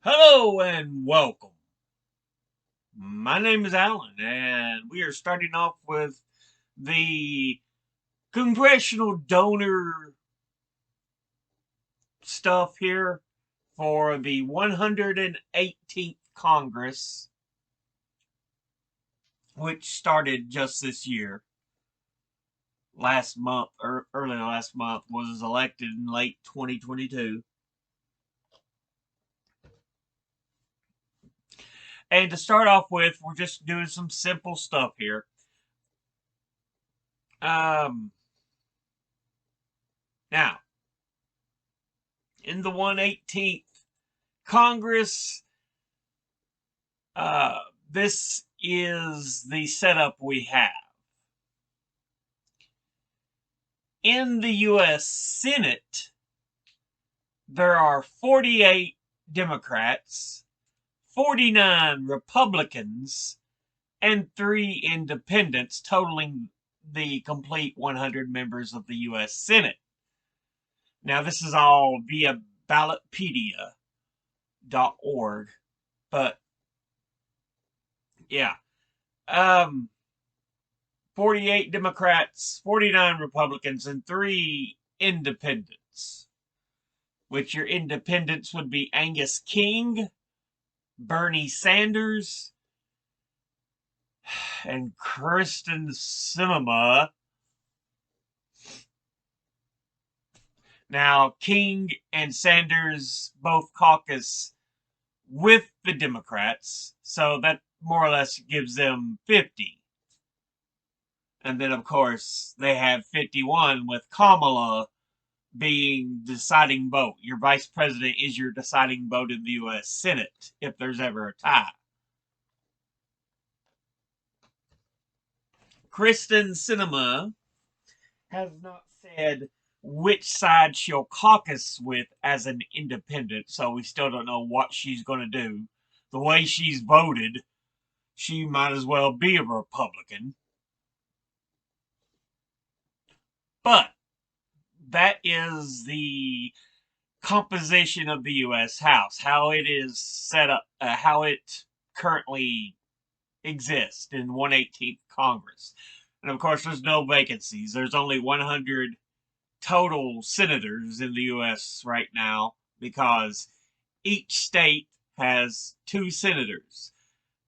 Hello and welcome. My name is Alan, and we are starting off with the congressional donor stuff here for the 118th Congress, which started just this year. Last month, or early last month, was elected in late 2022. And to start off with, we're just doing some simple stuff here. Um, Now, in the 118th Congress, uh, this is the setup we have. In the U.S. Senate, there are 48 Democrats, 49 Republicans, and 3 independents, totaling the complete 100 members of the U.S. Senate. Now, this is all via ballotpedia.org, but yeah. Um, 48 Democrats, 49 Republicans, and 3 independents. Which your independents would be Angus King, Bernie Sanders, and Kristen Sinema. Now, King and Sanders both caucus with the Democrats, so that more or less gives them 50. And then, of course, they have 51 with Kamala being deciding vote. Your vice president is your deciding vote in the U.S. Senate if there's ever a tie. Kristen Sinema has not said which side she'll caucus with as an independent, so we still don't know what she's going to do. The way she's voted, she might as well be a Republican. But that is the composition of the U.S. House, how it is set up, how it currently exists in 118th Congress. And of course, there's no vacancies. There's only 100 total senators in the U.S. right now because each state has 2 senators.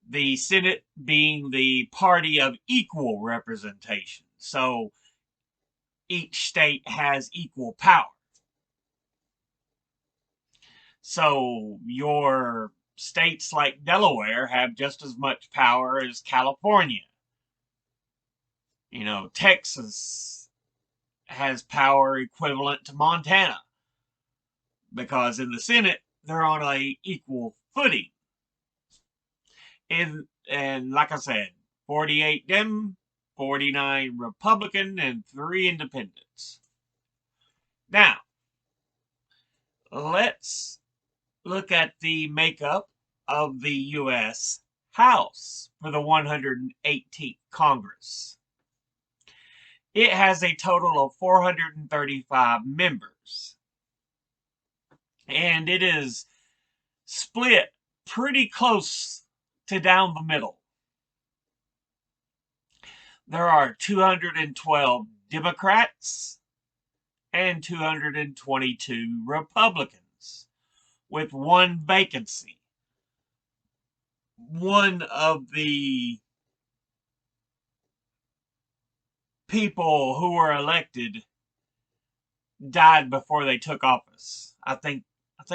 The Senate being the party of equal representation. So each state has equal power. So your states like Delaware have just as much power as California. Texas has power equivalent to Montana because in the Senate they're on a equal footing. And like I said, 48 Dem, 49 Republican, and 3 independents. Now, let's look at the makeup of the U.S. House for the 118th Congress. It has a total of 435 members. And it is split pretty close to down the middle. There are 212 Democrats and 222 Republicans, with 1 vacancy. One of the people who were elected died before they took office. I think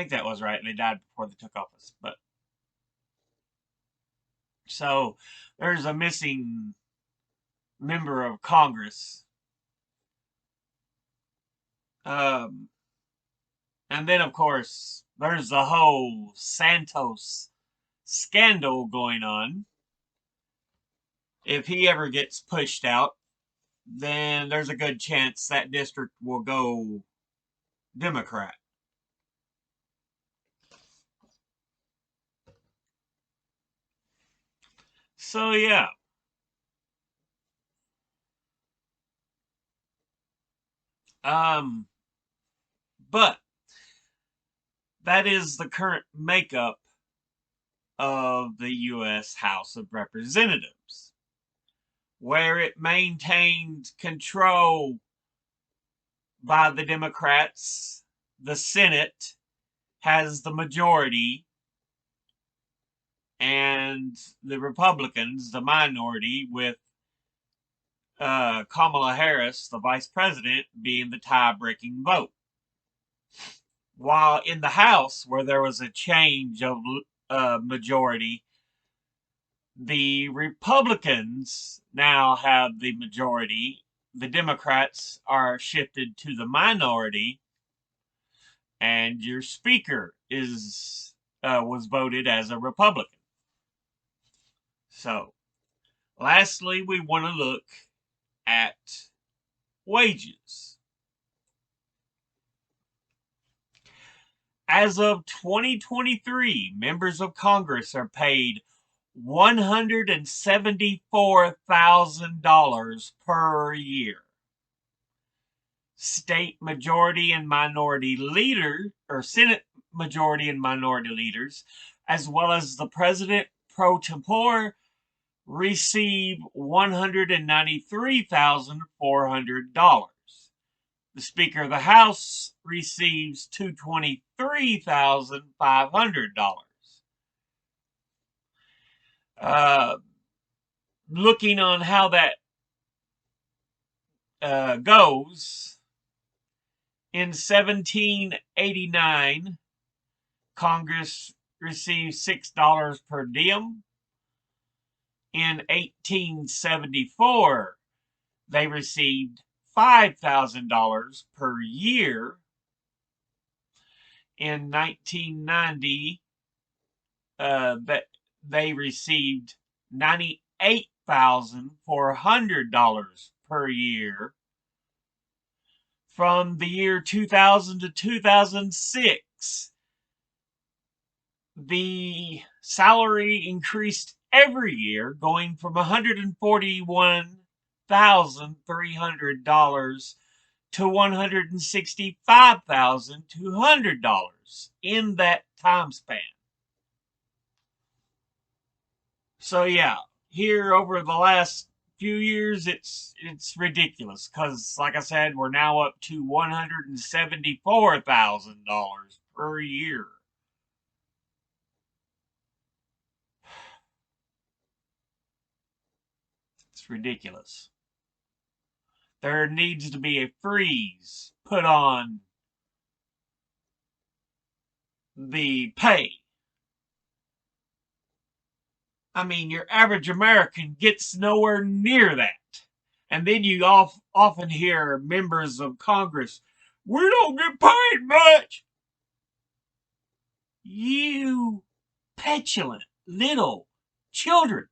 that was right. They died before they took office. But so there's a missing member of Congress. And then, of course, there's the whole Santos scandal going on. If he ever gets pushed out, then there's a good chance that district will go Democrat. So, yeah. But that is the current makeup of the U.S. House of Representatives, where it maintained control by the Democrats. The Senate has the majority, and the Republicans the minority, with Kamala Harris, the vice president, being the tie-breaking vote. While in the House, where there was a change of majority, the Republicans now have the majority. The Democrats are shifted to the minority, and your speaker was voted as a Republican. So, lastly, we want to look at wages. As of 2023, members of Congress are paid $174,000 per year. State majority and minority leaders, or Senate majority and minority leaders, as well as the president pro tempore, receive $193,400. The Speaker of the House receives $223,500. Looking on how that goes, in 1789, Congress received $6 per diem. In 1874, they received $5,000 per year. In 1990, they received $98,400 per year. From the year 2000 to 2006, the salary increased every year, going from $141,300 to $165,200 in that time span. So yeah, here over the last few years, it's ridiculous, because like I said, we're now up to $174,000 per year. It's ridiculous. There needs to be a freeze put on the pay. I mean, your average American gets nowhere near that. And then you often hear members of Congress, we don't get paid much. You petulant little children.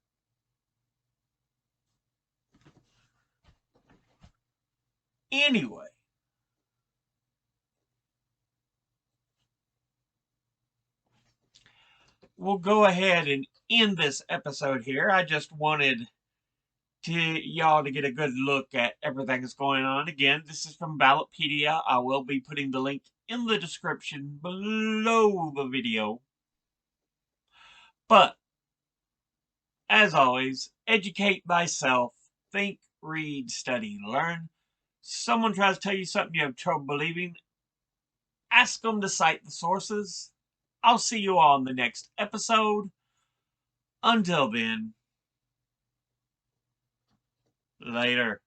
Anyway, we'll go ahead and end this episode here. I just wanted y'all to get a good look at everything that's going on. Again, this is from Ballotpedia. I will be putting the link in the description below the video. But, as always, educate thyself. Think, read, study, learn. Someone tries to tell you something you have trouble believing, ask them to cite the sources. I'll see you all in the next episode. Until then, later.